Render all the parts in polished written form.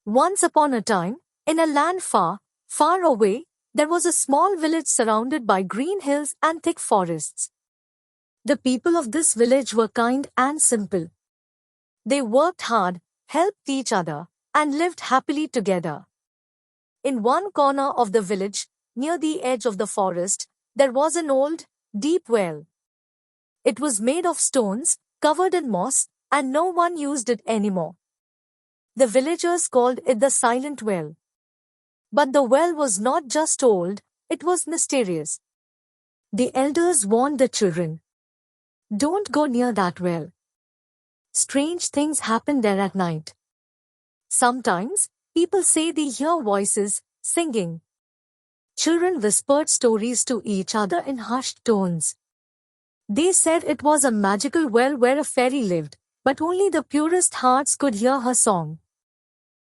Once upon a time, in a land far, far away, there was a small village surrounded by green hills and thick forests. The people of this village were kind and simple. They worked hard, helped each other, and lived happily together. In one corner of the village, near the edge of the forest, there was an old, deep well. It was made of stones, covered in moss, and no one used it anymore. The villagers called it the Silent Well. But the well was not just old, it was mysterious. The elders warned the children. Don't go near that well. Strange things happen there at night. Sometimes, people say they hear voices, singing. Children whispered stories to each other in hushed tones. They said it was a magical well where a fairy lived, but only the purest hearts could hear her song.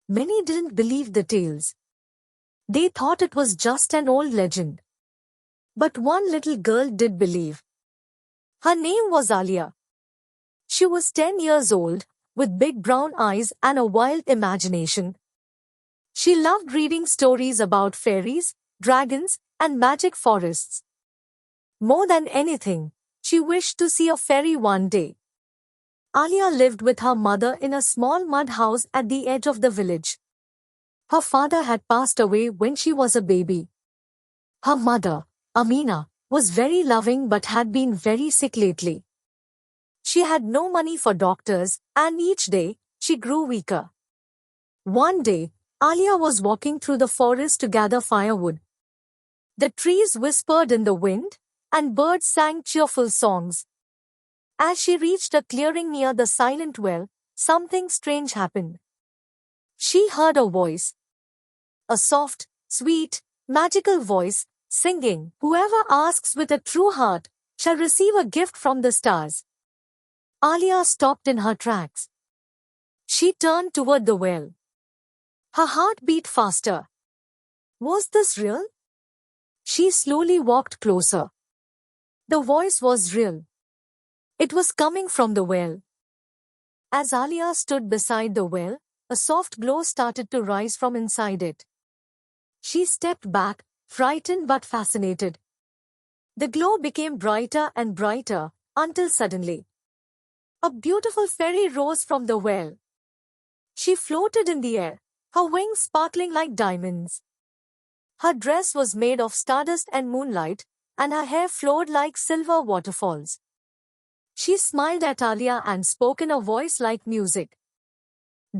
Many didn't believe the tales. They thought it was just an old legend. But one little girl did believe. Her name was Alia. She was 10 years old, with big brown eyes and a wild imagination. She loved reading stories about fairies, dragons, and magic forests. More than anything, she wished to see a fairy one day. Alia lived with her mother in a small mud house at the edge of the village. Her father had passed away when she was a baby. Her mother, Amina, was very loving but had been very sick lately. She had no money for doctors, and each day, she grew weaker. One day, Alia was walking through the forest to gather firewood. The trees whispered in the wind, and birds sang cheerful songs. As she reached a clearing near the silent well, something strange happened. She heard a voice. A soft, sweet, magical voice, singing, "Whoever asks with a true heart shall receive a gift from the stars." Alia stopped in her tracks. She turned toward the well. Her heart beat faster. Was this real? She slowly walked closer. The voice was real. It was coming from the well. As Alia stood beside the well, a soft glow started to rise from inside it. She stepped back, frightened but fascinated. The glow became brighter and brighter, until suddenly, a beautiful fairy rose from the well. She floated in the air, her wings sparkling like diamonds. Her dress was made of stardust and moonlight, and her hair flowed like silver waterfalls. She smiled at Alia and spoke in a voice like music.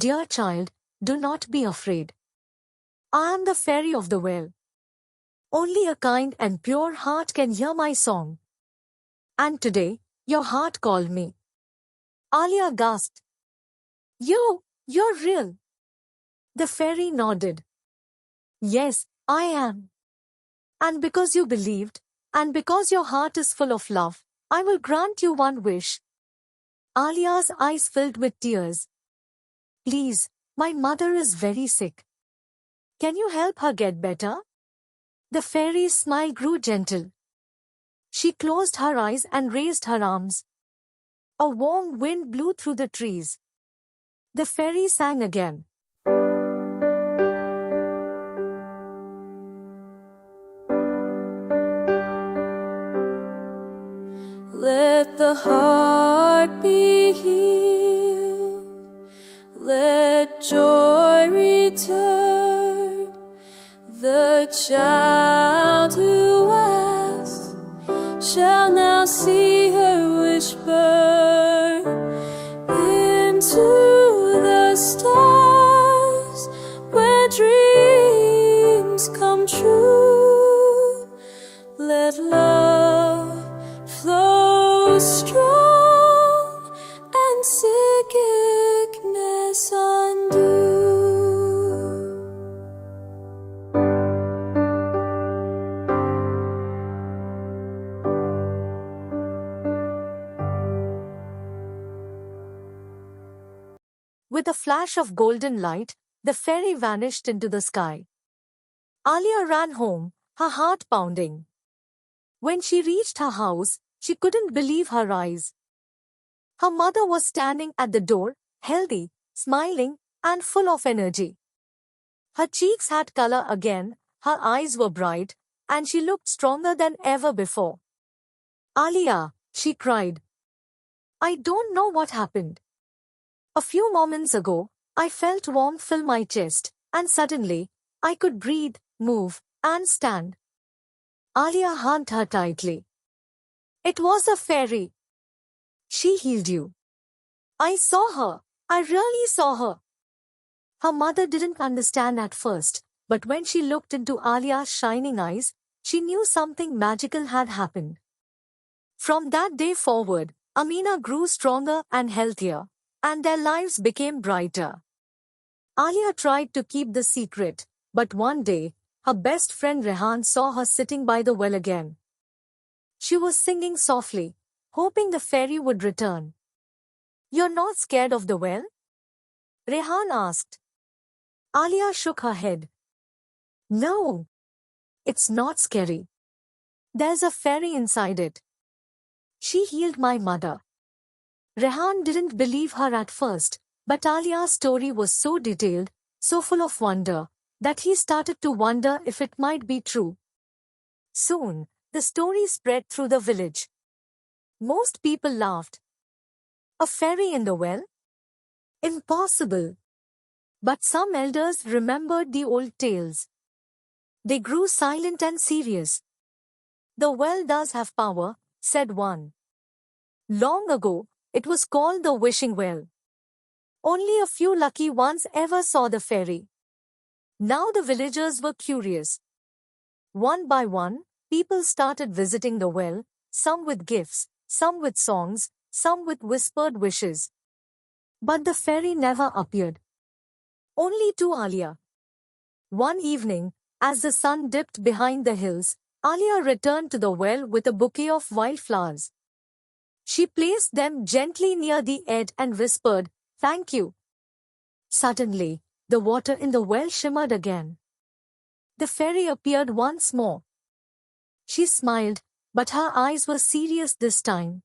"Dear child, do not be afraid. I am the fairy of the well. Only a kind and pure heart can hear my song. And today, your heart called me." Alia gasped. You're real." The fairy nodded. "Yes, I am. And because you believed, and because your heart is full of love, I will grant you one wish." Alia's eyes filled with tears. "Please, my mother is very sick. Can you help her get better?" The fairy's smile grew gentle. She closed her eyes and raised her arms. A warm wind blew through the trees. The fairy sang again. Let the heart be healed, let joy return. The child who asks shall now see her wish burn into the stars, where dreams come true. Let love flow strong and sickness undo. With a flash of golden light, the fairy vanished into the sky. Alia ran home, her heart pounding. When she reached her house, she couldn't believe her eyes. Her mother was standing at the door, healthy, smiling, and full of energy. Her cheeks had color again, her eyes were bright, and she looked stronger than ever before. Alia, she cried. I don't know what happened. A few moments ago, I felt warmth fill my chest, and suddenly, I could breathe, move, and stand. Alia hugged her tightly. It was a fairy. She healed you. I saw her. I really saw her. Her mother didn't understand at first, but when she looked into Alia's shining eyes, she knew something magical had happened. From that day forward, Amina grew stronger and healthier, and their lives became brighter. Alia tried to keep the secret, but one day, her best friend Rehan saw her sitting by the well again. She was singing softly, hoping the fairy would return. You're not scared of the well? Rehan asked. Alia shook her head. No, it's not scary. There's a fairy inside it. She healed my mother. Rehan didn't believe her at first, but Alia's story was so detailed, so full of wonder, that he started to wonder if it might be true. Soon, the story spread through the village. Most people laughed. A fairy in the well? Impossible. But some elders remembered the old tales. They grew silent and serious. The well does have power, said one. Long ago, it was called the wishing well. Only a few lucky ones ever saw the fairy. Now the villagers were curious. One by one, people started visiting the well, some with gifts, some with songs, some with whispered wishes. But the fairy never appeared. Only to Alia. One evening, as the sun dipped behind the hills, Alia returned to the well with a bouquet of wildflowers. She placed them gently near the edge and whispered, Thank you. Suddenly, the water in the well shimmered again. The fairy appeared once more. She smiled, but her eyes were serious this time.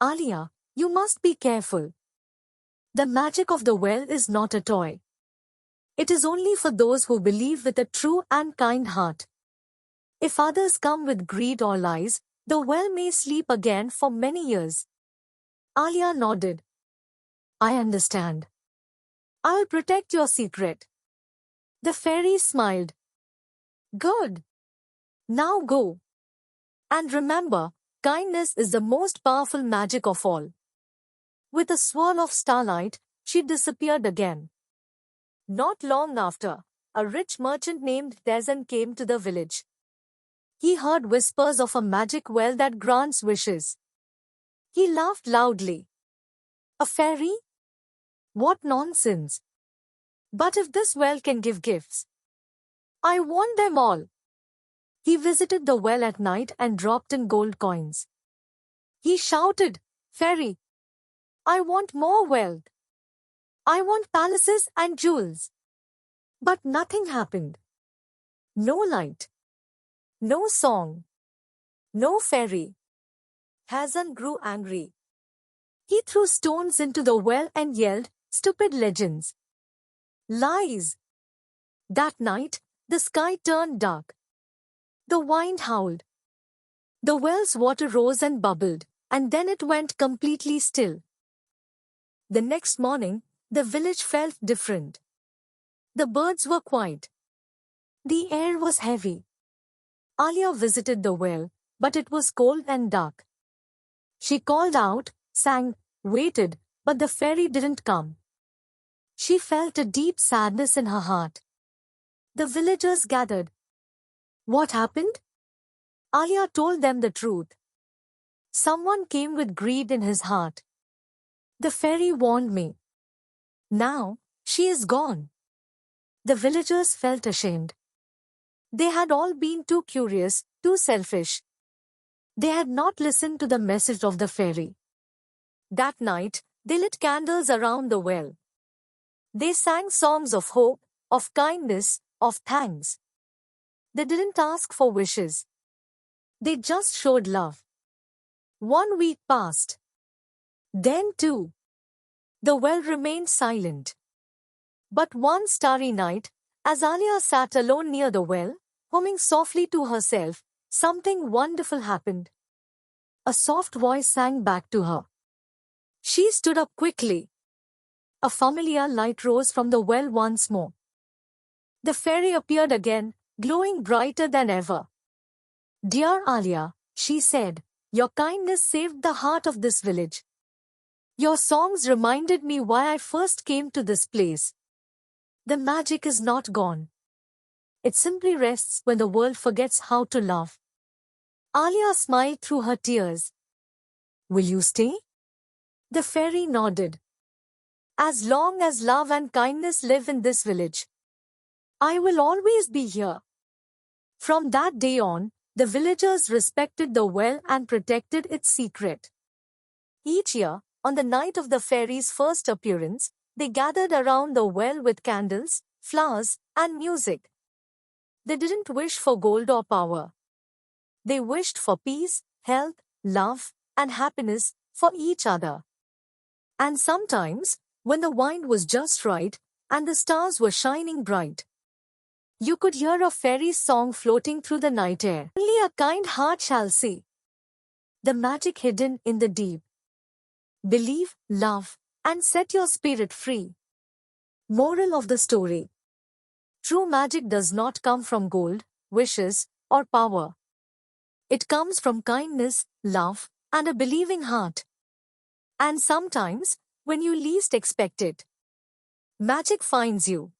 Alia, you must be careful. The magic of the well is not a toy. It is only for those who believe with a true and kind heart. If others come with greed or lies, the well may sleep again for many years. Alia nodded. I understand. I'll protect your secret. The fairy smiled. Good. Now go. And remember, kindness is the most powerful magic of all. With a swirl of starlight, she disappeared again. Not long after, a rich merchant named Dezan came to the village. He heard whispers of a magic well that grants wishes. He laughed loudly. A fairy? What nonsense! But if this well can give gifts, I want them all. He visited the well at night and dropped in gold coins. He shouted, Fairy, I want more wealth. I want palaces and jewels. But nothing happened. No light. No song. No fairy. Hazan grew angry. He threw stones into the well and yelled, Stupid legends. Lies. That night, the sky turned dark. The wind howled. The well's water rose and bubbled, and then it went completely still. The next morning, the village felt different. The birds were quiet. The air was heavy. Alia visited the well, but it was cold and dark. She called out, sang, waited, but the fairy didn't come. She felt a deep sadness in her heart. The villagers gathered. What happened? Alia told them the truth. Someone came with greed in his heart. The fairy warned me. Now, she is gone. The villagers felt ashamed. They had all been too curious, too selfish. They had not listened to the message of the fairy. That night, they lit candles around the well. They sang songs of hope, of kindness, of thanks. They didn't ask for wishes. They just showed love. 1 week passed. Then too. The well remained silent. But one starry night, As Alia sat alone near the well, humming softly to herself, something wonderful happened. A soft voice sang back to her. She stood up quickly. A familiar light rose from the well once more. The fairy appeared again, glowing brighter than ever. "Dear Alia," she said, "your kindness saved the heart of this village. Your songs reminded me why I first came to this place. The magic is not gone. It simply rests when the world forgets how to love." Alia smiled through her tears. "Will you stay?" The fairy nodded. "As long as love and kindness live in this village, I will always be here." From that day on, the villagers respected the well and protected its secret. Each year, on the night of the fairy's first appearance, they gathered around the well with candles, flowers, and music. They didn't wish for gold or power. They wished for peace, health, love, and happiness for each other. And sometimes, when the wine was just right, and the stars were shining bright, you could hear a fairy's song floating through the night air. Only a kind heart shall see the magic hidden in the deep. Believe, love, and set your spirit free. Moral of the story: true magic does not come from gold, wishes, or power. It comes from kindness, love, and a believing heart. And sometimes, when you least expect it, magic finds you.